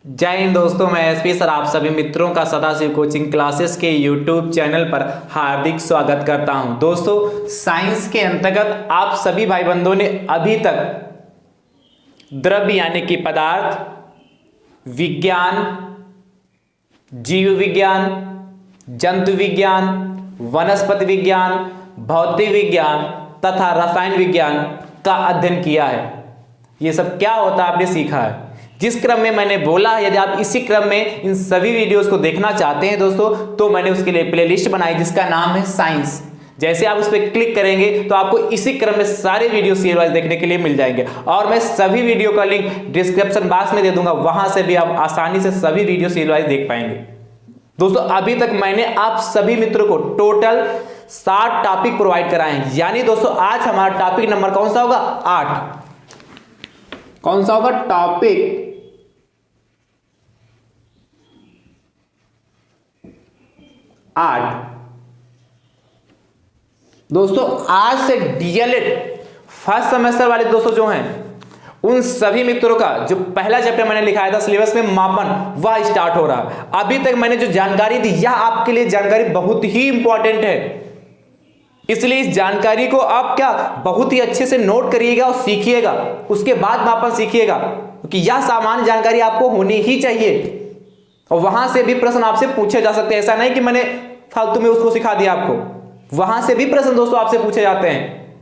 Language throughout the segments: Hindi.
जय हिंद दोस्तों, मैं एसपी सर आप सभी मित्रों का सदाशिव कोचिंग क्लासेस के यूट्यूब चैनल पर हार्दिक स्वागत करता हूं। दोस्तों, साइंस के अंतर्गत आप सभी भाई बंधुओं ने अभी तक द्रव्य यानी कि पदार्थ, विज्ञान, जीव विज्ञान, जंतु विज्ञान, वनस्पति विज्ञान, भौतिक विज्ञान तथा रसायन विज्ञान का अध्ययन किया है। ये सब क्या होता है आपने सीखा है। जिस क्रम में मैंने बोला है, यदि आप इसी क्रम में इन सभी वीडियोस को देखना चाहते हैं दोस्तों, तो मैंने उसके लिए प्लेलिस्ट बनाई जिसका नाम है साइंस। जैसे आप उस पर क्लिक करेंगे तो आपको इसी क्रम में सारे वीडियो सीरीज वाइज देखने के लिए मिल जाएंगे और मैं सभी वीडियो का लिंक डिस्क्रिप्शन बॉक्स में दे दूंगा, वहां से भी आप आसानी से सभी वीडियो सीरीज वाइज देख पाएंगे। दोस्तों, अभी तक मैंने आप सभी मित्रों को टोटल 60 टॉपिक प्रोवाइड कराए हैं। यानी दोस्तों, आज हमारा टॉपिक नंबर कौन सा होगा? 8। कौन सा होगा? टॉपिक 8। दोस्तों, आज से डीएलएड फर्स्ट सेमेस्टर वाले दोस्तों जो हैं, उन सभी मित्रों का जो पहला चैप्टर मैंने लिखाया था सिलेबस में मापन, वह स्टार्ट हो रहा है। अभी तक मैंने जो जानकारी दी, यह आपके लिए जानकारी बहुत ही इंपॉर्टेंट है, इसलिए इस जानकारी को आप क्या बहुत ही अच्छे से नोट करिएगा और सीखिएगा, उसके बाद मापन सीखिएगा, क्योंकि यह सामान्य जानकारी आपको होनी ही चाहिए और वहां से भी प्रश्न आपसे पूछे जा सकते हैं। ऐसा नहीं कि मैंने फालतू में उसको सिखा दिया आपको, वहां से भी प्रश्न दोस्तों आपसे पूछे जाते हैं,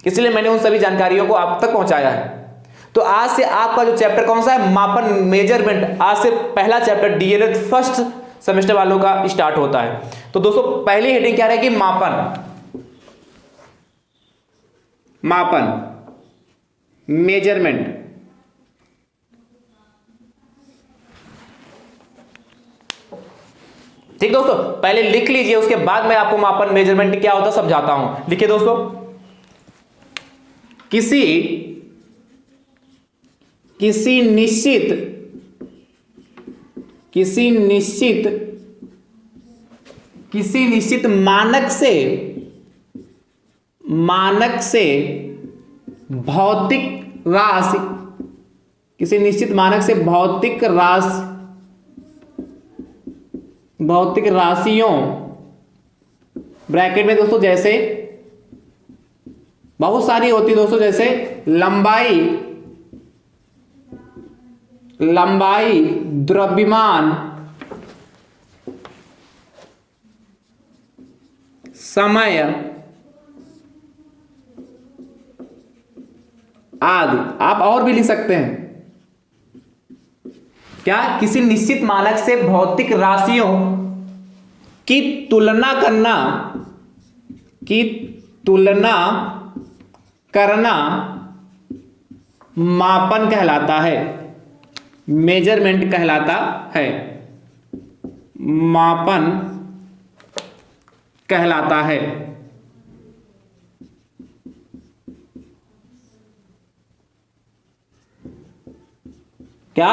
इसलिए मैंने उन सभी जानकारियों को आप तक पहुंचाया है। तो आज से आपका जो चैप्टर कौन सा है? मापन, मेजरमेंट। आज से पहला चैप्टर डीएलएड फर्स्ट सेमेस्टर वालों का स्टार्ट होता है। तो दोस्तों, पहली हेडिंग क्या रहेगी? मापन, मेजरमेंट। ठीक दोस्तों, पहले लिख लीजिए, उसके बाद मैं आपको मापन मेजरमेंट क्या होता है समझाता हूं। लिखिए दोस्तों, किसी निश्चित मानक से भौतिक राशि, किसी निश्चित मानक से भौतिक राशियों, ब्रैकेट में दोस्तों जैसे बहुत सारी होती है दोस्तों, जैसे लंबाई, द्रव्यमान, समय आदि। आप और भी लिख सकते हैं। क्या? किसी निश्चित मानक से भौतिक राशियों की तुलना करना मापन कहलाता है, मेजरमेंट कहलाता है, मापन कहलाता है। क्या?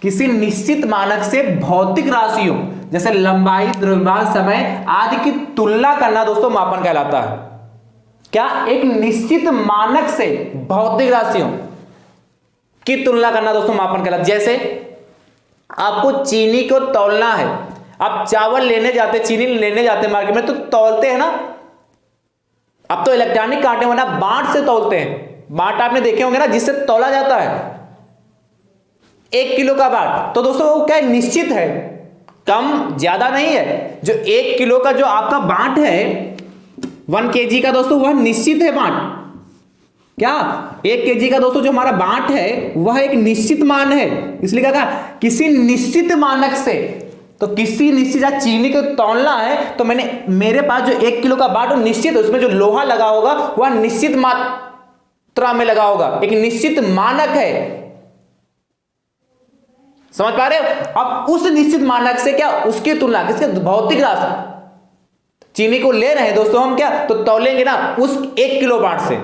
किसी निश्चित मानक से भौतिक राशियों जैसे लंबाई, द्रव्यमान, समय आदि की तुलना करना दोस्तों मापन कहलाता है। क्या? एक निश्चित मानक से भौतिक राशियों की तुलना करना दोस्तों मापन कहलाता है। जैसे आपको चीनी को तौलना है, आप चावल लेने जाते, चीनी लेने जाते मार्केट में, तो तौलते हैं ना। अब तो इलेक्ट्रॉनिक कांटे वरना बांट से तौलते हैं। बांट आपने देखे होंगे ना, जिससे तौला जाता है 1 किलो का बाट। तो दोस्तों वो क्या निश्चित है, कम ज्यादा नहीं है। जो 1 किलो का जो आपका बाट है 1 kg का दोस्तों, वह निश्चित है बाट। क्या? 1 kg का दोस्तों जो हमारा बाट है वह एक निश्चित मान है। इसलिए क्या कहा? किसी निश्चित मानक से। तो किसी निश्चित चीनी को तौलना है, तो मेरे पास जो 1 किलो का बाट निश्चित है, उसमें जो लोहा लगा होगा वह निश्चित मात्रा में लगा होगा, एक निश्चित मानक है। समझ पा रहे हो? अब उस निश्चित मानक से क्या उसकी तुलना, किसके? भौतिक राशि। चीनी को ले रहे हैं दोस्तों हम, क्या तो तौलेंगे ना उस 1 किलो बाट से।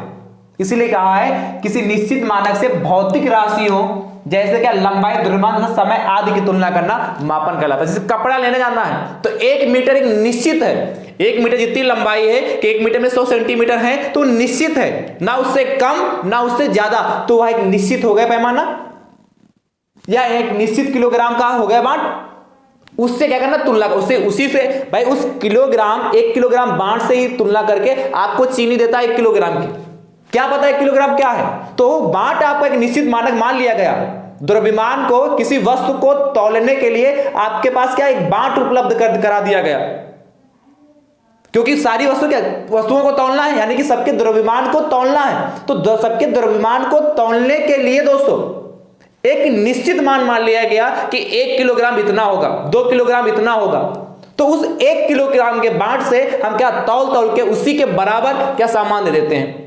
इसीलिए कहा है किसी निश्चित मानक से भौतिक राशियों जैसे क्या लंबाई, द्रव्यमान तथा समय आदि की तुलना करना मापन कहलाता है। जैसे कपड़ा लेने जाना है तो 1 मीटर एक निश्चित है, 1 मीटर जितनी लंबाई है कि 1 मीटर में 100 सेंटीमीटर है तो निश्चित है, ना उससे कम ना उससे ज्यादा, तो वह एक निश्चित हो गया पैमाना। या एक निश्चित किलोग्राम का हो गया बांट, उससे क्या करना, तुलना, उससे उसी से भाई उस किलोग्राम, 1 किलोग्राम बांट से ही तुलना करके आपको चीनी देता है 1 किलोग्राम की। क्या पता 1 किलोग्राम क्या है, तो बांट आपका एक निश्चित मानक मान लिया गया। द्रव्यमान को, किसी वस्तु को तौलने के लिए आपके पास क्या, एक बांट उपलब्ध करा दिया गया, क्योंकि सारी वस्तुओं को तौलना है, यानी कि सबके द्रव्यमान को तौलना है। तो सबके द्रव्यमान को तौलने के लिए दोस्तों एक निश्चित मान लिया गया कि 1 किलोग्राम इतना होगा, 2 किलोग्राम इतना होगा। तो उस 1 किलोग्राम के बांट से हम क्या, तौल के उसी के बराबर क्या सामान दे देते हैं।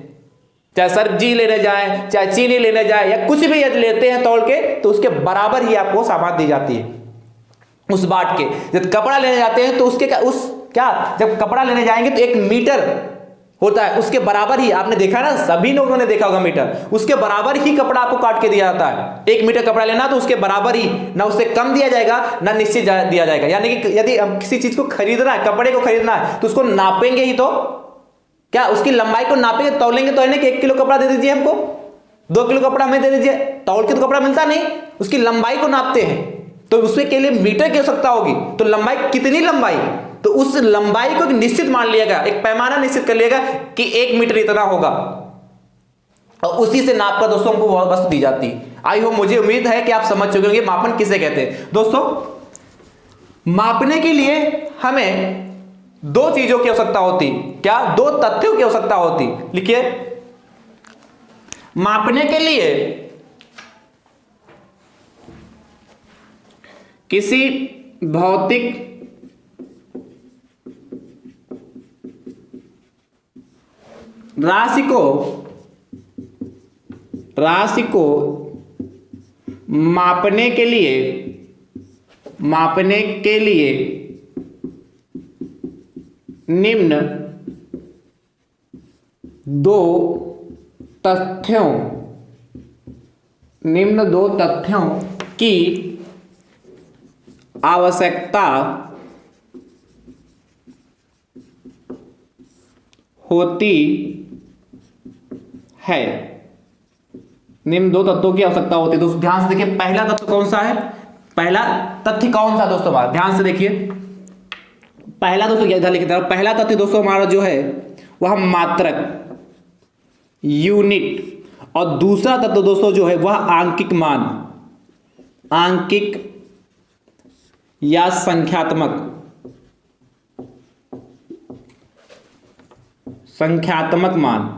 चाहे सब्जी लेने जाए, चाहे चीनी लेने जाए, या कुछ भी यदि लेते हैं तौल के, तो उसके बराबर ही आपको सामान दी जाती है उस बाट के। जब कपड़ा लेने जाते हैं तो उसके जब कपड़ा लेने जाएंगे तो 1 मीटर होता है, उसके बराबर ही, आपने देखा ना, सभी लोगों ने देखा होगा मीटर, उसके बराबर ही कपड़ा आपको काट के दिया जाता है। 1 मीटर कपड़ा लेना तो उसके बराबर ही, ना उससे कम दिया जाएगा ना निश्चित दिया जाएगा। यानी कि यदि हम किसी चीज को खरीदना है, कपड़े को खरीदना है, तो उसको नापेंगे ही, तो क्या उसकी लंबाई को नापेंगे, तौलेंगे तो है कि 1 किलो कपड़ा दे दीजिए हमको, 2 किलो कपड़ा हमें दे दीजिए। तौल के तो कपड़ा मिलता नहीं, उसकी लंबाई को नापते हैं, तो उसके लिए मीटर की आवश्यकता होगी। तो लंबाई, कितनी लंबाई, तो उस लंबाई को एक निश्चित मान लिया गया, एक पैमाना निश्चित कर लिया गया कि 1 मीटर इतना होगा, और उसी से नापकर दोस्तों हमको वस्तु दी जाती है। आई होप, मुझे उम्मीद है कि आप समझ चुके होंगे मापन किसे कहते हैं। दोस्तों, मापने के लिए हमें 2 चीजों की आवश्यकता होती, क्या, 2 तथ्यों की आवश्यकता होती। लिखिए, मापने के लिए किसी भौतिक राशि को मापने के लिए निम्न 2 तथ्यों की आवश्यकता होती है। निम्न 2 तत्वों की आवश्यकता होती है। दोस्तों ध्यान से देखिए, पहला तत्व कौन सा है, पहला तथ्य कौन सा दोस्तों हमारा, ध्यान से देखिए। पहला दोस्तों इधर लिखते हैं, पहला तथ्य दोस्तों हमारा जो है वह मात्रक, यूनिट, और दूसरा तत्व दोस्तों जो है वह आंकिक मान, आंकिक या संख्यात्मक मान,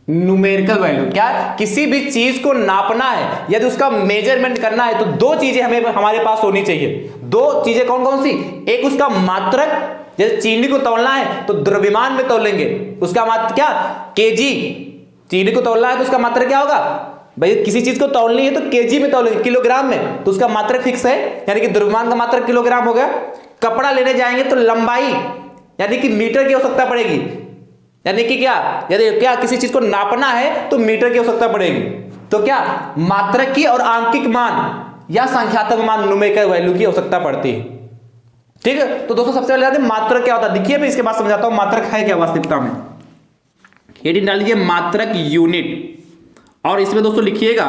न्यूमेरिकल वैल्यू। क्या, किसी भी चीज को नापना है, यदि उसका मेजरमेंट करना है, तो 2 चीजें हमारे पास होनी चाहिए। 2 चीजें कौन कौन सी, एक उसका मात्रक, जैसे चीनी को तौलना है तो द्रव्यमान में तौलेंगे, उसका मात्रक क्या, केजी। चीनी को तौलना है तो उसका मात्रक क्या होगा, भाई किसी चीज को तौलनी है तो केजी में तौलेंगे, किलोग्राम में, तो उसका मात्रक फिक्स है, यानी कि द्रव्यमान का मात्रक किलोग्राम हो गया। कपड़ा लेने जाएंगे तो लंबाई, यानी कि मीटर की आवश्यकता पड़ेगी, यानी कि क्या, यदि क्या किसी चीज को नापना है तो मीटर की आवश्यकता पड़ेगी। तो क्या, मात्रक की और आंकिक मान या संख्यात्मक मान, न्यूमेरिकल वैल्यू की आवश्यकता पड़ती है। ठीक है, तो दोस्तों सबसे पहले जानते हैं मात्रक क्या होता है। देखिए मैं इसके बाद समझाता हूं मात्रक है क्या वास्तविकता में। हेडिंग डाल लीजिए मात्रक, यूनिट, और इसमें दोस्तों लिखिएगा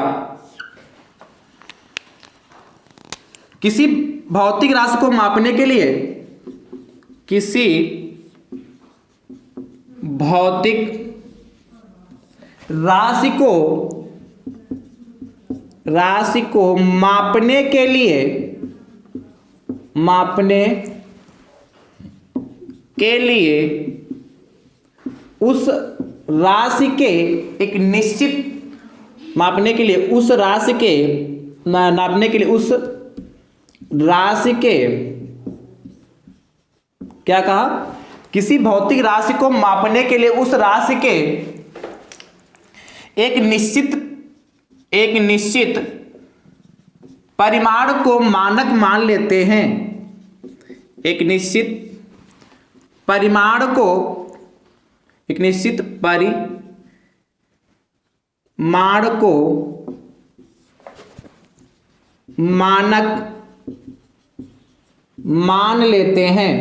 किसी भौतिक राशि को मापने के लिए, किसी भौतिक राशि को मापने के लिए उस राशि के एक निश्चित, मापने के लिए उस राशि के, नापने के लिए उस राशि के, क्या कहा, किसी भौतिक राशि को मापने के लिए उस राशि के एक निश्चित परिमाण को मानक मान लेते हैं। एक निश्चित परिमाण को, एक निश्चित परिमाण को मानक मान लेते हैं,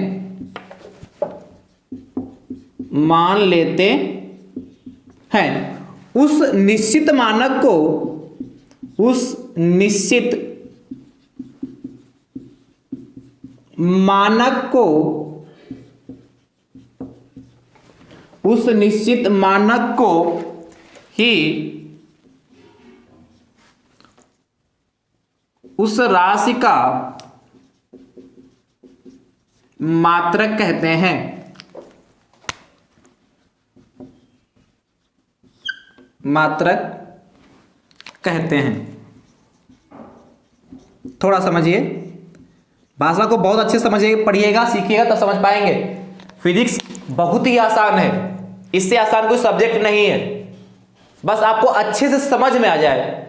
मान लेते हैं। उस निश्चित मानक को उस निश्चित मानक को ही उस राशि का मात्रक कहते हैं। मात्रक कहते हैं। थोड़ा समझिए, भाषा को बहुत अच्छे समझिए, पढ़िएगा, सीखिएगा तब समझ पाएंगे। फिजिक्स बहुत ही आसान है, इससे आसान कोई सब्जेक्ट नहीं है, बस आपको अच्छे से समझ में आ जाए।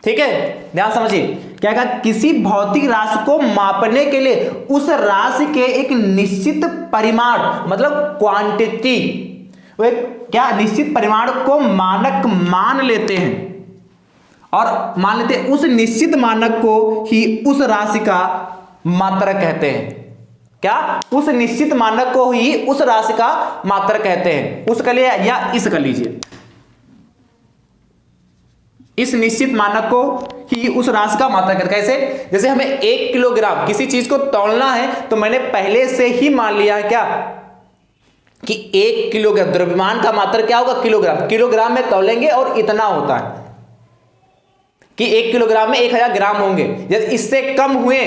ठीक है, ध्यान समझिए। क्या कहा? किसी भौतिक राशि को मापने के लिए उस राशि के एक निश्चित परिमाण, मतलब क्वांटिटी, वो एक क्या निश्चित परिमाण को मानक मान लेते हैं, और मान लेते हैं उस निश्चित मानक को ही उस राशि का मात्रक कहते हैं। क्या? उस निश्चित मानक को ही उस राशि का मात्रक कहते हैं। उसका लिए या इस कर लीजिए, इस निश्चित मानक को ही उस राशि का मात्रक कहते हैं। कैसे? जैसे हमें 1 किलोग्राम किसी चीज को तौलना है, तो मैंने पहले से ही मान लिया है क्या कि 1 किलोग्राम, द्रव्यमान का मात्रक क्या होगा? किलोग्राम। किलोग्राम में तौलेंगे और इतना होता है कि 1 किलोग्राम में 1000 ग्राम होंगे। यदि इससे कम हुए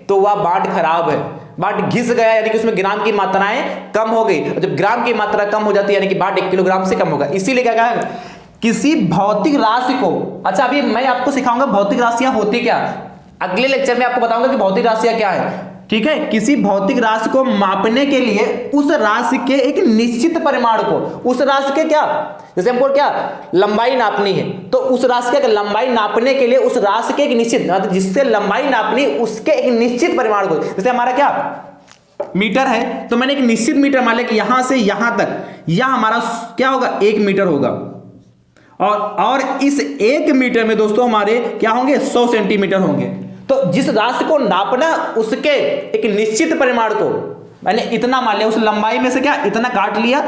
तो वह बाट खराब है, बाट घिस गया, यानी कि उसमें ग्राम की मात्राएं कम हो गई। जब ग्राम की मात्रा कम हो जाती है यानी कि बाट 1 किलोग्राम से कम होगा। इसीलिए क्या कहा? किसी भौतिक राशि को, अच्छा अभी मैं आपको सिखाऊंगा भौतिक राशियां होती क्या, अगले लेक्चर में आपको बताऊंगा कि भौतिक राशियां क्या है। ठीक है, किसी भौतिक राशि को मापने के लिए उस राशि के एक निश्चित परिमाण को, उस राशि के क्या, जैसे हमको क्या लंबाई नापनी है, तो उस राशि के लंबाई नापने के लिए उस राशि के एक निश्चित, जिससे लंबाई नापनी उसके एक निश्चित परिमाण को, जैसे हमारा क्या मीटर है, तो मैंने एक निश्चित मीटर मान लिया कि यहां से यहां तक यह हमारा क्या होगा? 1 मीटर होगा, और इस 1 मीटर में दोस्तों हमारे क्या होंगे? 100 सेंटीमीटर होंगे। तो जिस राशि को नापना उसके एक निश्चित परिमाण को मैंने इतना मान लिया, उस लंबाई में से क्या इतना काट लिया,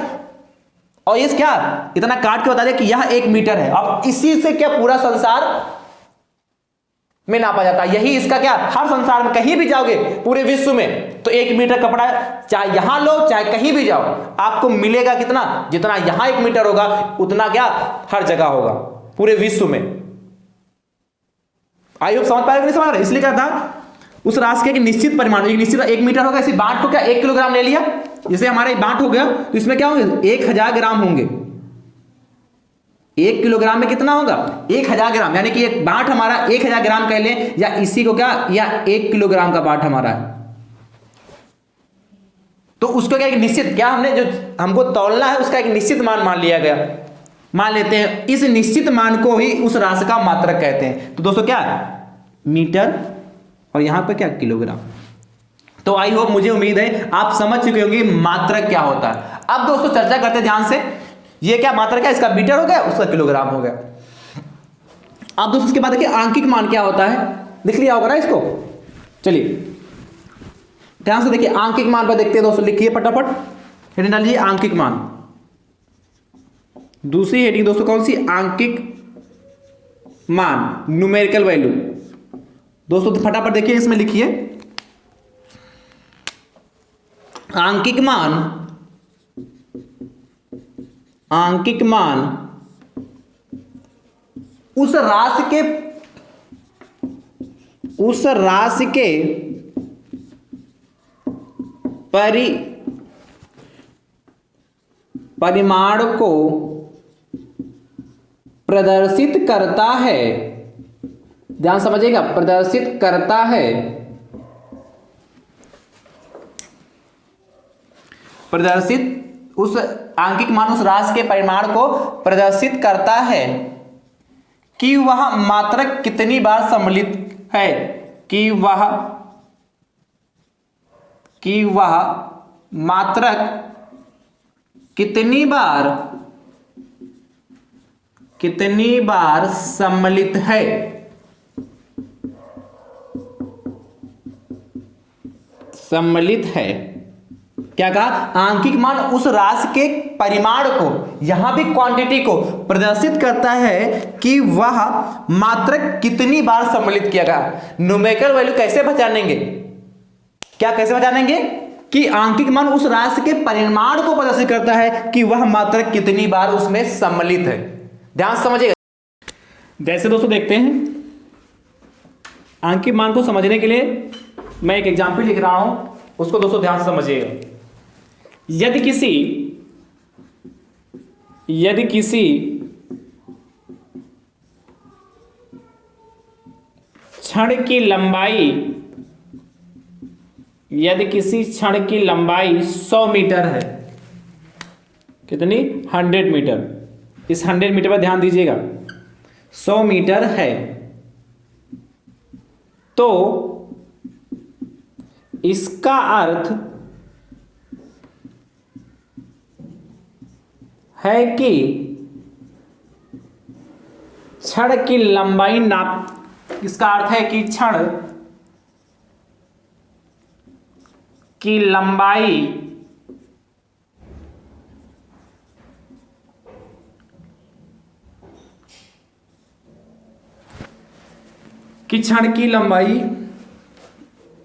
और ये क्या इतना काट के बता दिया कि यह 1 मीटर है। अब इसी से क्या पूरा संसार में नापा जाता है। यही इसका क्या, हर संसार में कहीं भी जाओगे पूरे विश्व में तो 1 मीटर कपड़ा, चाहे यहां लो चाहे कहीं भी जाओ, आपको मिलेगा कितना? जितना यहां 1 मीटर होगा उतना क्या हर जगह होगा पूरे विश्व में। आई होप समझ पाएगा, नहीं समझ रहे? इसलिए क्या था, उस राशि के एक निश्चित परिमाण, एक निश्चित 1 मीटर होगा। इसी बाट को क्या 1 किलोग्राम ले लिया, जैसे हमारा बाट हो गया, तो इसमें क्या होंगे? 1000 ग्राम होंगे। 1 किलोग्राम में कितना होगा? 1000 ग्राम, यानी कि एक बाट हमारा 1000 ग्राम कह लें, या इसी को क्या, या 1 किलोग्राम का बाट हमारा है। तो उसको क्या एक निश्चित, क्या हमने जो हमको तौलना है उसका एक निश्चित मान मान लिया गया, मान लेते हैं। इस निश्चित मान को ही उस राशि का मात्रक कहते हैं। तो दोस्तों क्या मीटर, और यहां पर क्या किलोग्राम। तो आई होप, मुझे उम्मीद है आप समझ चुके होंगे मात्रक क्या होता है। अब दोस्तों चर्चा करते हैं ध्यान से, ये क्या मात्रक है? इसका मीटर हो गया, उसका किलोग्राम हो गया। अब दोस्तों इसके बाद देखिए आंकिक मान क्या होता है, लिख लिया होगा ना इसको। चलिए ध्यान से देखिए, आंकिक मान पर देखते हैं दोस्तों, लिखिए फटाफट, हेडिंग डालिए आंकिक मान। दूसरी हेडिंग दोस्तों कौन सी? आंकिक मान, न्यूमेरिकल वैल्यू। दोस्तों फटाफट देखिए, इसमें लिखिए आंकिक मान। आंकिक मान उस राशि के परिमाण को प्रदर्शित करता है। ध्यान समझिएगा, प्रदर्शित करता है। प्रदर्शित, उस आंकिक मान उस राशि के परिमाण को प्रदर्शित करता है कि वह मात्रक कितनी बार सम्मिलित है, कि वह मात्रक कितनी बार सम्मिलित है। सम्मिलित है, क्या कहा, आंकिक मान उस राशि के परिमाण को, यहां भी क्वांटिटी को प्रदर्शित करता है कि वह मात्रक कितनी बार सम्मिलित किया गया। न्यूमेरिकल वैल्यू कैसे पहचानेंगे, क्या कैसे पहचानेंगे कि आंकिक मान उस राशि के परिमाण को प्रदर्शित करता है कि वह मात्रक कितनी बार उसमें सम्मिलित है। ध्यान से समझिएगा। जैसे दोस्तों देखते हैं, आंकिक मान को समझने के लिए मैं एक एग्जाम्पल लिख रहा हूं, उसको दोस्तों ध्यान से समझिएगा। यदि किसी क्षण की लंबाई, यदि किसी क्षण की लंबाई 100 मीटर है, कितनी, 100 मीटर, इस 100 मीटर पर ध्यान दीजिएगा, 100 मीटर है, तो इसका अर्थ है कि क्षण की लंबाई इसका अर्थ है कि क्षण की लंबाई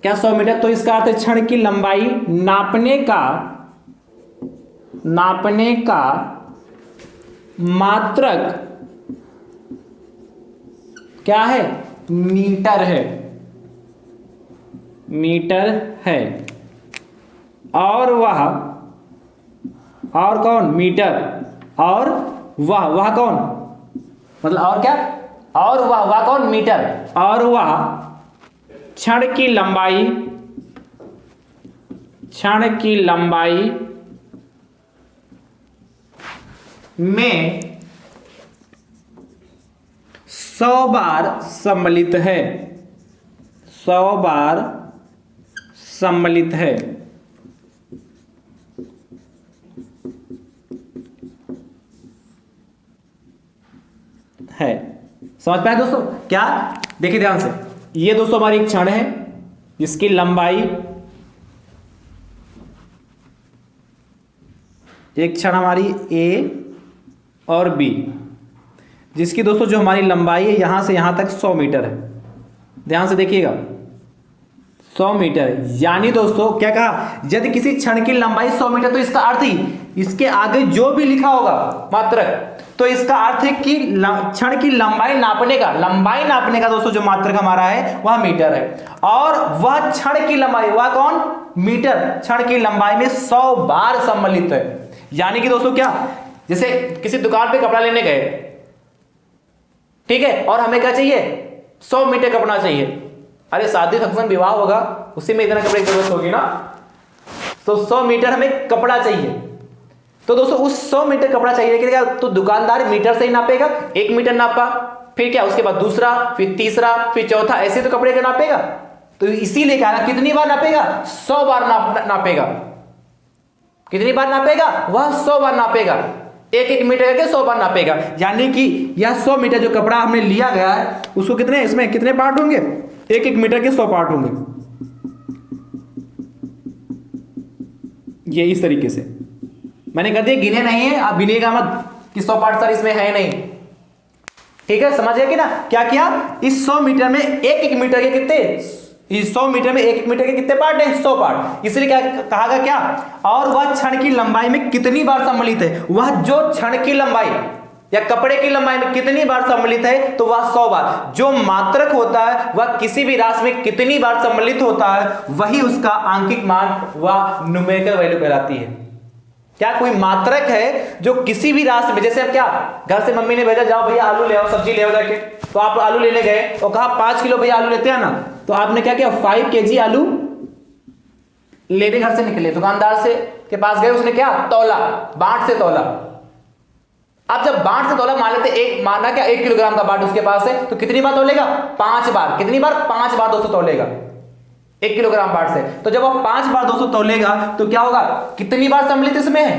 क्या 100 मीटर, तो इसका अर्थ है क्षण की लंबाई नापने का मात्रक क्या है, मीटर है, और कौन, मीटर, और वह कौन, मतलब और क्या, और वह कौन, मीटर, और वह क्षण की लंबाई में 100 बार सम्मिलित है, 100 बार सम्मिलित है। समझ पाए दोस्तों क्या, देखिए ध्यान से, ये दोस्तों हमारी एक क्षण है जिसकी लंबाई, एक क्षण हमारी A और B, जिसकी दोस्तों जो हमारी लंबाई है यहां से यहां तक 100 मीटर है। ध्यान से देखिएगा, 100 मीटर, यानी दोस्तों क्या कहा, यदि किसी क्षण की लंबाई 100 मीटर, तो इसका अर्थ ही इसके आगे जो भी लिखा होगा मात्रक, तो इसका अर्थ है कि क्षण की लंबाई नापने का दोस्तों जो मात्रक हमारा है वह मीटर है, और वह क्षण की लंबाई, वह कौन, मीटर, क्षण की लंबाई में 100 बार सम्मिलित है। यानी कि दोस्तों क्या, जैसे किसी दुकान पे कपड़ा लेने गए, ठीक है, और हमें क्या चाहिए, 100 मीटर कपड़ा चाहिए, अरे शादी फंक्शन विवाह होगा, उसी में इतना कपड़े की जरूरत होगी ना, तो 100 मीटर हमें कपड़ा चाहिए। तो दोस्तों उस 100 मीटर कपड़ा चाहिए, लेकिन क्या, तो दुकानदार मीटर से ही नापेगा, 1 मीटर नापा, फिर क्या, उसके बाद दूसरा, फिर तीसरा, फिर चौथा, ऐसे तो कपड़े का नापेगा। तो इसीलिए कहा ना, कितनी बार नापेगा, 100 बार नापेगा। कितनी बार नापेगा, वह 100 बार नापेगा, 1 मीटर करके 100 बार नापेगा। यानी कि यह 100 मीटर जो कपड़ा हमने लिया गया है, उसको कितने, इसमें कितने पार्ट होंगे, 1 मीटर के 100 पार्ट होंगे। ये इस तरीके से मैंने कर दिया, गिने नहीं है, आप गिनेगा मत कि 100 पार्ट सर इसमें है नहीं, ठीक है, समझ गए कि ना। क्या किया, इस 100 मीटर में 1 मीटर के कितने, इस 100 मीटर में 1 मीटर के कितने पार्ट है, 100 पार्ट। इसलिए क्या कहा गया, क्या, और वह क्षण की लंबाई में कितनी बार सम्मिलित है, वह जो क्षण की लंबाई या कपड़े की लंबाई में कितनी बार सम्मिलित है, तो वह 100 बार। जो मात्रक होता है वह किसी भी राशि में कितनी बार सम्मिलित होता है, वही उसका आंकिक मान व न्यूमेरिकल वैल्यू कहलाती है। क्या कोई मात्रक है जो किसी भी राशि में, जैसे अब क्या, घर से मम्मी ने भेजा, जाओ भैया आलू ले आओ, सब्जी ले आओ जाके, तो आप आलू लेने गए और कहा 5 किलो भैया आलू लेते हैं ना, तो आपने क्या किया, 5 kg आलू लेने घर से निकले, दुकानदार से के पास गए, उसने क्या तौला, बाट से तौला। अब जब बाट से तौला, मान लेते माना क्या 1 किलोग्राम का बाट उसके पास है, तो कितनी बार तौलेगा, 5 बार। कितनी बार, 5 बार दोस्तों तौलेगा 1 किलोग्राम बाट से। तो जब वो 5 बार दोस्तों तौलेगा तो क्या होगा, कितनी बार सम्मिलित इसमें है,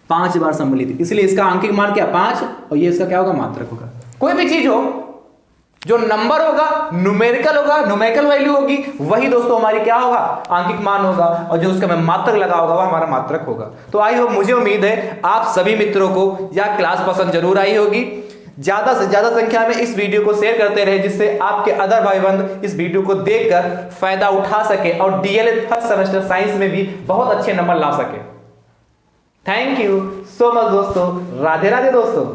5 बार सम्मिलित, इसलिए इसका आंकिक मान क्या, 5, और ये इसका क्या होगा, मात्रक होगा। कोई भी चीज हो, जो नंबर होगा, न्यूमेरिकल होगा, न्यूमेरिकल वैल्यू होगी, वही दोस्तों हमारी क्या होगा, आंकिक मान होगा, और जो उसका में मात्रक लगा होगा वह हमारा मात्रक होगा। तो आई होप, मुझे उम्मीद है आप सभी मित्रों को यह क्लास पसंद जरूर आई होगी। ज्यादा से ज्यादा संख्या में इस वीडियो को शेयर करते रहे, जिससे आपके अदर भाई बंद इस वीडियो को देखकर फायदा उठा सके और डीएलएड फर्स्ट सेमेस्टर साइंस में भी बहुत अच्छे नंबर ला सके। थैंक यू सो मच दोस्तों। राधे राधे दोस्तों।